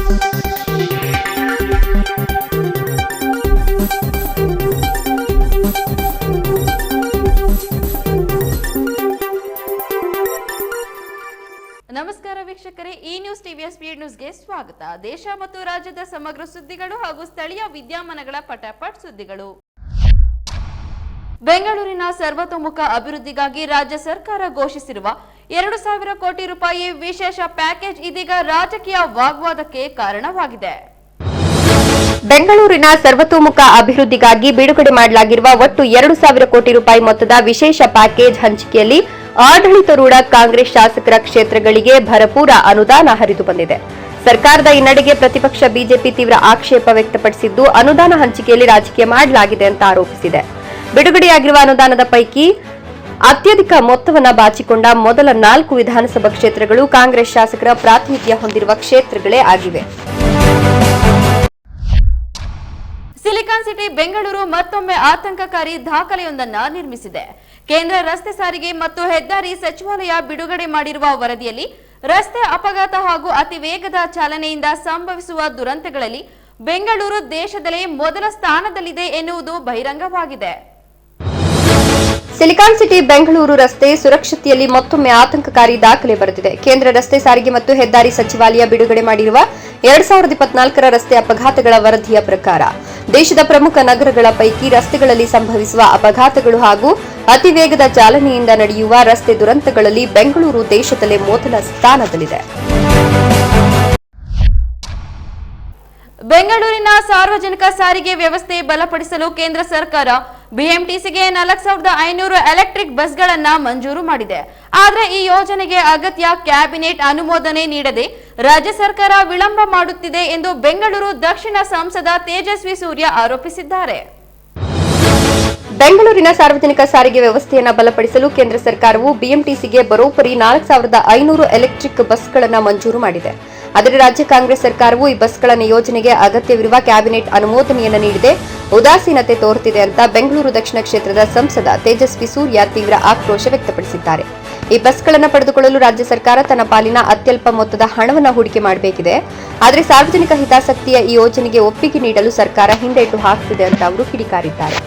ನಮಸ್ಕಾರ ವೀಕ್ಷಕರೇ, ಈ ನ್ಯೂಸ್ ಟಿವಿಯ ಸ್ಪೀಡ್ ನ್ಯೂಸ್ಗೆ ಸ್ವಾಗತ. ದೇಶ ಮತ್ತು ರಾಜ್ಯದ ಸಮಗ್ರ ಸುದ್ದಿಗಳು ಹಾಗೂ ಸ್ಥಳೀಯ ವಿದ್ಯಮಾನಗಳ ಪಟಾಪಟ್ ಸುದ್ದಿಗಳು. ಬೆಂಗಳೂರಿನ ಸರ್ವತೋಮುಖ ಅಭಿವೃದ್ಧಿಗಾಗಿ ರಾಜ್ಯ ಸರ್ಕಾರ ಘೋಷಿಸಿರುವ 2,000 ಕೋಟಿ ರೂಪಾಯಿ ವಿಶೇಷ ಪ್ಯಾಕೇಜ್ ಇದೀಗ ರಾಜಕೀಯ ವಾಗ್ವಾದಕ್ಕೆ ಕಾರಣವಾಗಿದೆ. ಬೆಂಗಳೂರಿನ ಸರ್ವತೋಮುಖ ಅಭಿವೃದ್ಧಿಗಾಗಿ ಬಿಡುಗಡೆ ಮಾಡಲಾಗಿರುವ ಒಟ್ಟು 2,000 ಕೋಟಿ ರೂಪಾಯಿ ಮೊತ್ತದ ವಿಶೇಷ ಪ್ಯಾಕೇಜ್ ಹಂಚಿಕೆಯಲ್ಲಿ ಆಡಳಿತಾರೂಢ ಕಾಂಗ್ರೆಸ್ ಶಾಸಕರ ಕ್ಷೇತ್ರಗಳಿಗೆ ಭರಪೂರ ಅನುದಾನ ಹರಿದು ಬಂದಿದೆ. ಸರ್ಕಾರದ ಈ ನಡೆಗೆ ಪ್ರತಿಪಕ್ಷ ಬಿಜೆಪಿ ತೀವ್ರ ಆಕ್ಷೇಪ ವ್ಯಕ್ತಪಡಿಸಿದ್ದು, ಅನುದಾನ ಹಂಚಿಕೆಯಲ್ಲಿ ರಾಜಕೀಯ ಮಾಡಲಾಗಿದೆ ಅಂತ ಆರೋಪಿಸಿದೆ. ಬಿಡುಗಡೆಯಾಗಿರುವ ಅನುದಾನದ ಪೈಕಿ ಅತ್ಯಧಿಕ ಮೊತ್ತವನ್ನು ಬಾಚಿಕೊಂಡ ಮೊದಲ 4 ವಿಧಾನಸಭಾ ಕ್ಷೇತ್ರಗಳು ಕಾಂಗ್ರೆಸ್ ಶಾಸಕರ ಪ್ರಾತಿನಿಧ್ಯ ಹೊಂದಿರುವ ಕ್ಷೇತ್ರಗಳೇ ಆಗಿವೆ. ಸಿಲಿಕಾನ್ ಸಿಟಿ ಬೆಂಗಳೂರು ಮತ್ತೊಮ್ಮೆ ಆತಂಕಕಾರಿ ದಾಖಲೆಯೊಂದನ್ನು ನಿರ್ಮಿಸಿದೆ. ಕೇಂದ್ರ ರಸ್ತೆ ಸಾರಿಗೆ ಮತ್ತು ಹೆದ್ದಾರಿ ಸಚಿವಾಲಯ ಬಿಡುಗಡೆ ಮಾಡಿರುವ ವರದಿಯಲ್ಲಿ ರಸ್ತೆ ಅಪಘಾತ ಹಾಗೂ ಅತಿ ವೇಗದ ಚಾಲನೆಯಿಂದ ಸಂಭವಿಸುವ ದುರಂತಗಳಲ್ಲಿ ಬೆಂಗಳೂರು ದೇಶದಲ್ಲೇ ಮೊದಲ ಸ್ಥಾನದಲ್ಲಿದೆ ಎನ್ನುವುದು ಬಹಿರಂಗವಾಗಿದೆ. ಸಿಲಿಕಾನ್ ಸಿಟಿ ಬೆಂಗಳೂರು ರಸ್ತೆ ಸುರಕ್ಷತೆಯಲ್ಲಿ ಮತ್ತೊಮ್ಮೆ ಆತಂಕಕಾರಿ ದಾಖಲೆ ಬರೆದಿದೆ. ಕೇಂದ್ರ ರಸ್ತೆ ಸಾರಿಗೆ ಮತ್ತು ಹೆದ್ದಾರಿ ಸಚಿವಾಲಯ ಬಿಡುಗಡೆ ಮಾಡಿರುವ 2024ರ ರಸ್ತೆ ಅಪಘಾತಗಳ ವರದಿಯ ಪ್ರಕಾರ ದೇಶದ ಪ್ರಮುಖ ನಗರಗಳ ಪೈಕಿ ರಸ್ತೆಗಳಲ್ಲಿ ಸಂಭವಿಸುವ ಅಪಘಾತಗಳು ಹಾಗೂ ಅತಿ ವೇಗದ ಚಾಲನೆಯಿಂದ ನಡೆಯುವ ರಸ್ತೆ ದುರಂತಗಳಲ್ಲಿ ಬೆಂಗಳೂರು ದೇಶದಲ್ಲೇ ಮೊದಲ ಸ್ಥಾನದಲ್ಲಿದೆ. ಬೆಂಗಳೂರಿನ ಸಾರ್ವಜನಿಕ ಸಾರಿಗೆ ವ್ಯವಸ್ಥೆ ಬಲಪಡಿಸಲು ಕೇಂದ್ರ ಸರ್ಕಾರ ಬಿಎಂಟಿಸಿಗೆ 4,500 ಎಲೆಕ್ಟ್ರಿಕ್ ಬಸ್ಗಳನ್ನು ಮಂಜೂರು ಮಾಡಿದೆ. ಆದರೆ ಈ ಯೋಜನೆಗೆ ಅಗತ್ಯ ಕ್ಯಾಬಿನೆಟ್ ಅನುಮೋದನೆ ನೀಡದೆ ರಾಜ್ಯ ಸರ್ಕಾರ ವಿಳಂಬ ಮಾಡುತ್ತಿದೆ ಎಂದು ಬೆಂಗಳೂರು ದಕ್ಷಿಣ ಸಂಸದ ತೇಜಸ್ವಿ ಸೂರ್ಯ ಆರೋಪಿಸಿದ್ದಾರೆ. ಬೆಂಗಳೂರಿನ ಸಾರ್ವಜನಿಕ ಸಾರಿಗೆ ವ್ಯವಸ್ಥೆಯನ್ನು ಬಲಪಡಿಸಲು ಕೇಂದ್ರ ಸರ್ಕಾರವು ಬಿಎಂಟಿಸಿಗೆ ಬರೋಬ್ಬರಿ 4,500 ಎಲೆಕ್ಟ್ರಿಕ್ ಬಸ್ಗಳನ್ನು ಮಂಜೂರು ಮಾಡಿದೆ. ಆದರೆ ರಾಜ್ಯ ಕಾಂಗ್ರೆಸ್ ಸರ್ಕಾರವು ಈ ಬಸ್ಗಳ ಯೋಜನೆಗೆ ಅಗತ್ಯವಿರುವ ಕ್ಯಾಬಿನೆಟ್ ಅನುಮೋದನೆಯನ್ನು ನೀಡದೆ ಉದಾಸೀನತೆ ತೋರುತ್ತಿದೆ ಅಂತ ಬೆಂಗಳೂರು ದಕ್ಷಿಣ ಕ್ಷೇತ್ರದ ಸಂಸದ ತೇಜಸ್ವಿ ಸೂರ್ಯ ತೀವ್ರ ಆಕ್ರೋಶ ವ್ಯಕ್ತಪಡಿಸಿದ್ದಾರೆ. ಈ ಬಸ್ಗಳನ್ನು ಪಡೆದುಕೊಳ್ಳಲು ರಾಜ್ಯ ಸರ್ಕಾರ ತನ್ನ ಪಾಲಿನ ಅತ್ಯಲ್ಪ ಮೊತ್ತದ ಹಣವನ್ನು ಹೂಡಿಕೆ ಮಾಡಬೇಕಿದೆ. ಆದರೆ ಸಾರ್ವಜನಿಕ ಹಿತಾಸಕ್ತಿಯ ಈ ಯೋಜನೆಗೆ ಒಪ್ಪಿಗೆ ನೀಡಲು ಸರ್ಕಾರ ಹಿಂದೇಟು ಹಾಕುತ್ತಿದೆ ಅಂತ ಅವರು ಕಿಡಿಕಾರಿದ್ದಾರೆ.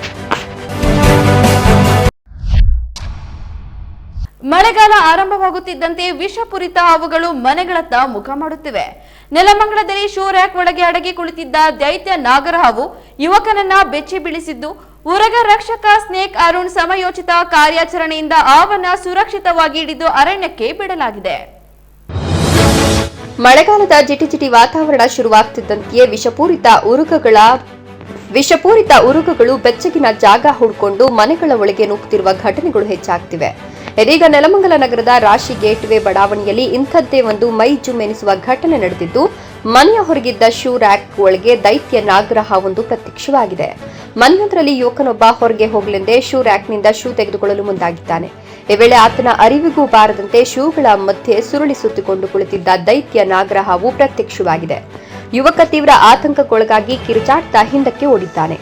ಮಳೆಗಾಲ ಆರಂಭವಾಗುತ್ತಿದ್ದಂತೆ ವಿಷಪೂರಿತ ಹಾವುಗಳು ಮನೆಗಳತ್ತ ಮುಖ ಮಾಡುತ್ತಿವೆ. ನೆಲಮಂಗಲದಲ್ಲಿ ಶೂ ರ್ಯಾಕ್ ಒಳಗೆ ಅಡಗಿ ಕುಳಿತಿದ್ದ ದೈತ್ಯ ನಾಗರಹಾವು ಯುವಕನನ್ನ ಬೆಚ್ಚಿ ಬೀಳಿಸಿದ್ದು, ಉರಗ ರಕ್ಷಕ ಸ್ನೇಕ್ ಅರುಣ್ ಸಮಯೋಚಿತ ಕಾರ್ಯಾಚರಣೆಯಿಂದ ಹಾವನ್ನ ಸುರಕ್ಷಿತವಾಗಿ ಹಿಡಿದು ಅರಣ್ಯಕ್ಕೆ ಬಿಡಲಾಗಿದೆ. ಮಳೆಗಾಲದ ಜಿಟಿಜಿಟಿ ವಾತಾವರಣ ಶುರುವಾಗುತ್ತಿದ್ದಂತೆಯೇ ವಿಷಪೂರಿತ ಉರುಗುಗಳು ಬೆಚ್ಚಗಿನ ಜಾಗ ಹುಡುಕೊಂಡು ಮನೆಗಳ ಒಳಗೆ ನುಗ್ಗುತ್ತಿರುವ ಘಟನೆಗಳು ಹೆಚ್ಚಾಗ್ತಿವೆ. ಇದೀಗ ನೆಲಮಂಗಲ ನಗರದ ರಾಶಿ ಗೇಟ್ ವೇ ಬಡಾವಣೆಯಲ್ಲಿ ಇಂಥದ್ದೇ ಒಂದು ಮೈ ಜುಮ್ ಎನಿಸುವ ಘಟನೆ ನಡೆದಿದ್ದು, ಮನೆಯ ಹೊರಗಿದ್ದ ಶೂ ರ್ಯಾಕ್ ಒಳಗೆ ದೈತ್ಯ ನಾಗರಹಾವೊಂದು ಪ್ರತ್ಯಕ್ಷವಾಗಿದೆ. ಮನೆಯೊಂದರಲ್ಲಿ ಯುವಕನೊಬ್ಬ ಹೊರಗೆ ಹೋಗಲೆಂದೇ ಶೂ ರ್ಯಾಕ್ನಿಂದ ಶೂ ತೆಗೆದುಕೊಳ್ಳಲು ಮುಂದಾಗಿದ್ದಾನೆ. ಈ ವೇಳೆ ಆತನ ಅರಿವಿಗೂ ಬಾರದಂತೆ ಶೂಗಳ ಮಧ್ಯೆ ಸುರುಳಿ ಸುತ್ತಿಕೊಂಡು ಕುಳಿತಿದ್ದ ದೈತ್ಯ ನಾಗರಹಾವು ಪ್ರತ್ಯಕ್ಷವಾಗಿದೆ. ಯುವಕ ತೀವ್ರ ಆತಂಕಕ್ಕೊಳಗಾಗಿ ಕಿರುಚಾಡ್ತಾ ಹಿಂದಕ್ಕೆ ಓಡಿದ್ದಾನೆ.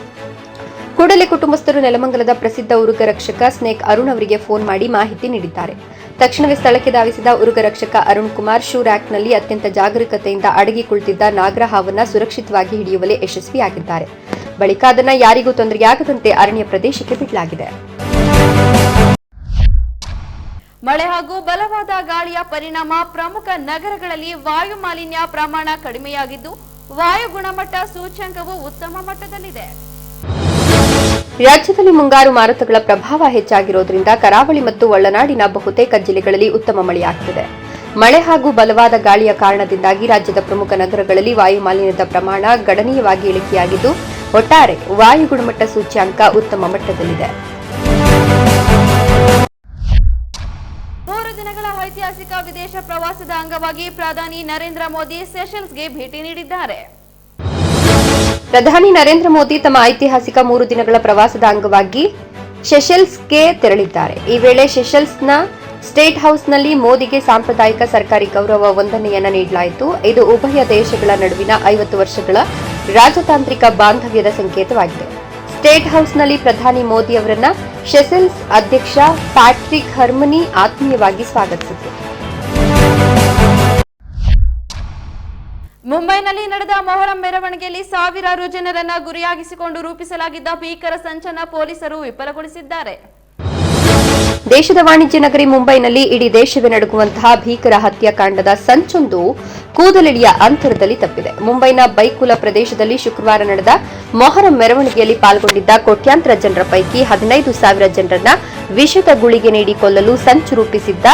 ಕೂಡಲೇ ಕುಟುಂಬಸ್ಥರು ನೆಲಮಂಗಲದ ಪ್ರಸಿದ್ಧ ಉರುಗ ರಕ್ಷಕ ಸ್ನೇಕ್ ಅರುಣ್ ಅವರಿಗೆ ಫೋನ್ ಮಾಡಿ ಮಾಹಿತಿ ನೀಡಿದ್ದಾರೆ. ತಕ್ಷಣವೇ ಸ್ಥಳಕ್ಕೆ ಧಾವಿಸಿದ ಉರುಗ ರಕ್ಷಕ ಅರುಣ್ ಕುಮಾರ್ ಶೂ ರ್ಯಾಕ್ನಲ್ಲಿ ಅತ್ಯಂತ ಜಾಗರೂಕತೆಯಿಂದ ಅಡಗಿ ಕುಳಿತಿದ್ದ ನಾಗರಹಾವನ್ನ ಸುರಕ್ಷಿತವಾಗಿ ಹಿಡಿಯುವಲ್ಲಿ ಯಶಸ್ವಿಯಾಗಿದ್ದಾರೆ. ಬಳಿಕ ಅದನ್ನು ಯಾರಿಗೂ ತೊಂದರೆಯಾಗದಂತೆ ಅರಣ್ಯ ಪ್ರದೇಶಕ್ಕೆ ಬಿಡಲಾಗಿದೆ. ಮಳೆ ಹಾಗೂ ಬಲವಾದ ಗಾಳಿಯ ಪರಿಣಾಮ ಪ್ರಮುಖ ನಗರಗಳಲ್ಲಿ ವಾಯು ಮಾಲಿನ್ಯ ಪ್ರಮಾಣ ಕಡಿಮೆಯಾಗಿದ್ದು, ವಾಯು ಗುಣಮಟ್ಟ ಸೂಚ್ಯಂಕವು ಉತ್ತಮ ಮಟ್ಟದಲ್ಲಿದೆ. ರಾಜ್ಯದಲ್ಲಿ ಮುಂಗಾರು ಮಾರುತಗಳ ಪ್ರಭಾವ ಹೆಚ್ಚಾಗಿರುವುದರಿಂದ ಕರಾವಳಿ ಮತ್ತು ಒಳನಾಡಿನ ಬಹುತೇಕ ಜಿಲ್ಲೆಗಳಲ್ಲಿ ಉತ್ತಮ ಮಳೆಯಾಗುತ್ತಿದೆ. ಮಳೆ ಹಾಗೂ ಬಲವಾದ ಗಾಳಿಯ ಕಾರಣದಿಂದಾಗಿ ರಾಜ್ಯದ ಪ್ರಮುಖ ನಗರಗಳಲ್ಲಿ ವಾಯು ಮಾಲಿನ್ಯದ ಪ್ರಮಾಣ ಗಣನೀಯವಾಗಿ ಇಳಿಕೆಯಾಗಿದ್ದು, ಒಟ್ಟಾರೆ ವಾಯು ಗುಣಮಟ್ಟ ಸೂಚ್ಯಂಕ ಉತ್ತಮ ಮಟ್ಟದಲ್ಲಿದೆ. 3 ದಿನಗಳ ಐತಿಹಾಸಿಕ ವಿದೇಶ ಪ್ರವಾಸದ ಅಂಗವಾಗಿ ಪ್ರಧಾನಿ ನರೇಂದ್ರ ಮೋದಿ ಸೆಷಲ್ಸ್ಗೆ ಭೇಟಿ ನೀಡಿದ್ದಾರೆ. ಪ್ರಧಾನಿ ನರೇಂದ್ರ ಮೋದಿ ತಮ್ಮ ಐತಿಹಾಸಿಕ 3 ದಿನಗಳ ಪ್ರವಾಸದ ಅಂಗವಾಗಿ ಸೆಷೆಲ್ಸ್ಗೆ ತೆರಳಿದ್ದಾರೆ. ಈ ವೇಳೆ ಸೆಷೆಲ್ಸ್ನ ಸ್ಟೇಟ್ ಹೌಸ್ನಲ್ಲಿ ಮೋದಿಗೆ ಸಾಂಪ್ರದಾಯಿಕ ಸರ್ಕಾರಿ ಗೌರವ ವಂದನೆಯನ್ನು ನೀಡಲಾಯಿತು. ಇದು ಉಭಯ ದೇಶಗಳ ನಡುವಿನ 50 ವರ್ಷಗಳ ರಾಜತಾಂತ್ರಿಕ ಬಾಂಧವ್ಯದ ಸಂಕೇತವಾಗಿದೆ. ಸ್ಟೇಟ್ ಹೌಸ್ನಲ್ಲಿ ಪ್ರಧಾನಿ ಮೋದಿ ಅವರನ್ನ ಸೆಷೆಲ್ಸ್ ಅಧ್ಯಕ್ಷ ಪ್ಯಾಟ್ರಿಕ್ ಹರ್ಮನಿ ಆತ್ಮೀಯವಾಗಿ ಸ್ವಾಗತಿಸಿದರು. ಮುಂಬೈನಲ್ಲಿ ನಡೆದ ಮೊಹರಂ ಮೆರವಣಿಗೆಯಲ್ಲಿ ಸಾವಿರಾರು ಜನರನ್ನ ಗುರಿಯಾಗಿಸಿಕೊಂಡು ರೂಪಿಸಲಾಗಿದ್ದ ಭೀಕರ ಸಂಚನ ಪೊಲೀಸರು ವಿಫಲಗೊಳಿಸಿದ್ದಾರೆ. ದೇಶದ ವಾಣಿಜ್ಯ ನಗರಿ ಮುಂಬೈನಲ್ಲಿ ಇಡೀ ದೇಶವೇ ನಡುಗುವಂತಹ ಭೀಕರ ಹತ್ಯಾಕಾಂಡದ ಸಂಚೊಂದು ಕೂದಲೆಳೆಯ ಅಂತರದಲ್ಲಿ ತಪ್ಪಿದೆ. ಮುಂಬೈನ ಬೈಕುಲ ಪ್ರದೇಶದಲ್ಲಿ ಶುಕ್ರವಾರ ನಡೆದ ಮೊಹರಂ ಮೆರವಣಿಗೆಯಲ್ಲಿ ಪಾಲ್ಗೊಂಡಿದ್ದ ಕೋಟ್ಯಾಂತರ ಜನರ ಪೈಕಿ 15,000 ಜನರನ್ನ ವಿಷದ ಗುಳಿಗೆ ನೀಡಿ ಕೊಲ್ಲಲು ಸಂಚು ರೂಪಿಸಿದ್ದ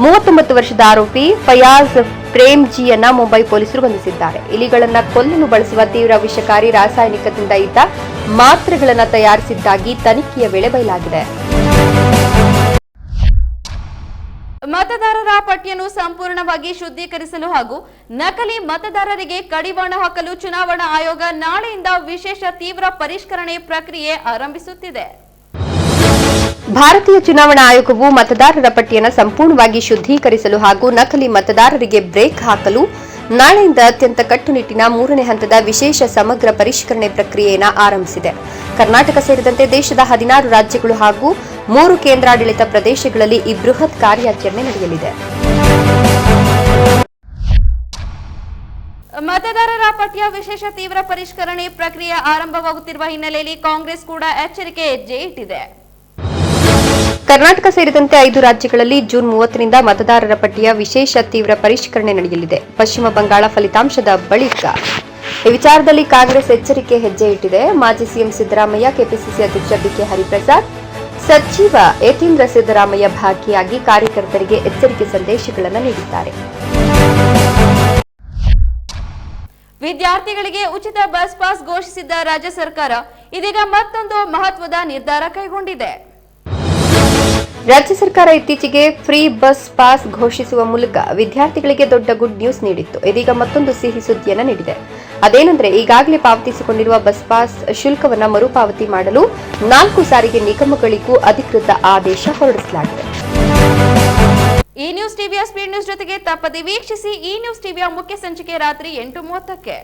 39 ವರ್ಷದ ಆರೋಪಿ ಫಯಾಜ್ ಪ್ರೇಮ್ಜಿಯನ್ನ ಮುಂಬೈ ಪೊಲೀಸರು ಬಂಧಿಸಿದ್ದಾರೆ. ಇಲಿಗಳನ್ನ ಕೊಲ್ಲಲು ಬಳಸುವ ತೀವ್ರ ವಿಷಕಾರಿ ರಾಸಾಯನಿಕದಿಂದ ಇದ್ದ ಮಾತ್ರೆಗಳನ್ನು ತಯಾರಿಸಿದ್ದಾಗಿ ತನಿಖೆಯ ವೇಳೆ ಬಯಲಾಗಿದೆ. ಮತದಾರರ ಪಟ್ಟಿಯನ್ನು ಸಂಪೂರ್ಣವಾಗಿ ಶುದ್ಧೀಕರಿಸಲು ಹಾಗೂ ನಕಲಿ ಮತದಾರರಿಗೆ ಕಡಿವಾಣ ಹಾಕಲು ಚುನಾವಣಾ ಆಯೋಗ ನಾಳೆಯಿಂದ ವಿಶೇಷ ತೀವ್ರ ಪರಿಷ್ಕರಣೆ ಪ್ರಕ್ರಿಯೆ ಆರಂಭಿಸುತ್ತಿದೆ. ಭಾರತೀಯ ಚುನಾವಣಾ ಆಯೋಗವು ಮತದಾರರ ಪಟ್ಟಿಯನ್ನು ಸಂಪೂರ್ಣವಾಗಿ ಶುದ್ಧೀಕರಿಸಲು ಹಾಗೂ ನಕಲಿ ಮತದಾರರಿಗೆ ಬ್ರೇಕ್ ಹಾಕಲು ನಾಳೆಯಿಂದ ಅತ್ಯಂತ ಕಟ್ಟುನಿಟ್ಟಿನ 3ನೇ ಹಂತದ ವಿಶೇಷ ಸಮಗ್ರ ಪರಿಷ್ಕರಣೆ ಪ್ರಕ್ರಿಯೆಯನ್ನು ಆರಂಭಿಸಿದೆ. ಕರ್ನಾಟಕ ಸೇರಿದಂತೆ ದೇಶದ 16 ರಾಜ್ಯಗಳು ಹಾಗೂ 3 ಕೇಂದ್ರಾಡಳಿತ ಪ್ರದೇಶಗಳಲ್ಲಿ ಈ ಬೃಹತ್ ಕಾರ್ಯಾಚರಣೆ ನಡೆಯಲಿದೆ. ಮತದಾರರ ಪಟ್ಟಿಯ ವಿಶೇಷ ತೀವ್ರ ಪರಿಷ್ಕರಣೆ ಪ್ರಕ್ರಿಯೆ ಆರಂಭವಾಗುತ್ತಿರುವ ಹಿನ್ನೆಲೆಯಲ್ಲಿ ಕಾಂಗ್ರೆಸ್ ಕೂಡ ಎಚ್ಚರಿಕೆ ಹೆಜ್ಜೆ ಇಟ್ಟಿದೆ. ಕರ್ನಾಟಕ ಸೇರಿದಂತೆ 5 ರಾಜ್ಯಗಳಲ್ಲಿ ಜೂನ್ 30ರಿಂದ ಮತದಾರರ ಪಟ್ಟಿಯ ವಿಶೇಷ ತೀವ್ರ ಪರಿಷ್ಕರಣೆ ನಡೆಯಲಿದೆ. ಪಶ್ಚಿಮ ಬಂಗಾಳ ಫಲಿತಾಂಶದ ಬಳಿಕ ಈ ವಿಚಾರದಲ್ಲಿ ಕಾಂಗ್ರೆಸ್ ಎಚ್ಚರಿಕೆ ಹೆಜ್ಜೆ ಇಟ್ಟಿದೆ. ಮಾಜಿ ಸಿಎಂ ಸಿದ್ದರಾಮಯ್ಯ, ಕೆಪಿಸಿಸಿ ಅಧ್ಯಕ್ಷ ಬಿಕೆ ಹರಿಪ್ರಸಾದ್, ಸಚಿವ ಯತೀಂದ್ರ ಸಿದ್ದರಾಮಯ್ಯ ಭಾಗಿಯಾಗಿ ಕಾರ್ಯಕರ್ತರಿಗೆ ಎಚ್ಚರಿಕೆ ಸಂದೇಶಗಳನ್ನು ನೀಡಿದ್ದಾರೆ. ವಿದ್ಯಾರ್ಥಿಗಳಿಗೆ ಉಚಿತ ಬಸ್ ಪಾಸ್ ಘೋಷಿಸಿದ್ದ ರಾಜ್ಯ ಸರ್ಕಾರ ಇದೀಗ ಮತ್ತೊಂದು ಮಹತ್ವದ ನಿರ್ಧಾರ ಕೈಗೊಂಡಿದೆ. ರಾಜ್ಯ ಸರ್ಕಾರ ಇತ್ತೀಚೆಗೆ ಫ್ರೀ ಬಸ್ ಪಾಸ್ ಘೋಷಿಸುವ ಮೂಲಕ ವಿದ್ಯಾರ್ಥಿಗಳಿಗೆ ದೊಡ್ಡ ಗುಡ್ ನ್ಯೂಸ್ ನೀಡಿತ್ತು. ಇದೀಗ ಮತ್ತೊಂದು ಸಿಹಿ ಸುದ್ದಿಯನ್ನು ನೀಡಿದೆ. ಅದೇನೆಂದರೆ, ಈಗಾಗಲೇ ಪಾವತಿಸಿಕೊಂಡಿರುವ ಬಸ್ ಪಾಸ್ ಶುಲ್ಕವನ್ನು ಮರುಪಾವತಿ ಮಾಡಲು 4 ಸಾರಿಗೆ ನಿಗಮಗಳಿಗೂ ಅಧಿಕೃತ ಆದೇಶ ಹೊರಡಿಸಲಾಗಿದೆ. ಈ ನ್ಯೂಸ್ ಟಿವಿಯ ಸ್ಪೀಡ್ ನ್ಯೂಸ್ ಜೊತೆಗೆ ತಪ್ಪದೆ ವೀಕ್ಷಿಸಿ. ಈ ನ್ಯೂಸ್ ಟಿವಿಯ ಮುಖ್ಯ ಸಂಚಿಕೆ ರಾತ್ರಿ 8:30ಕ್ಕೆ.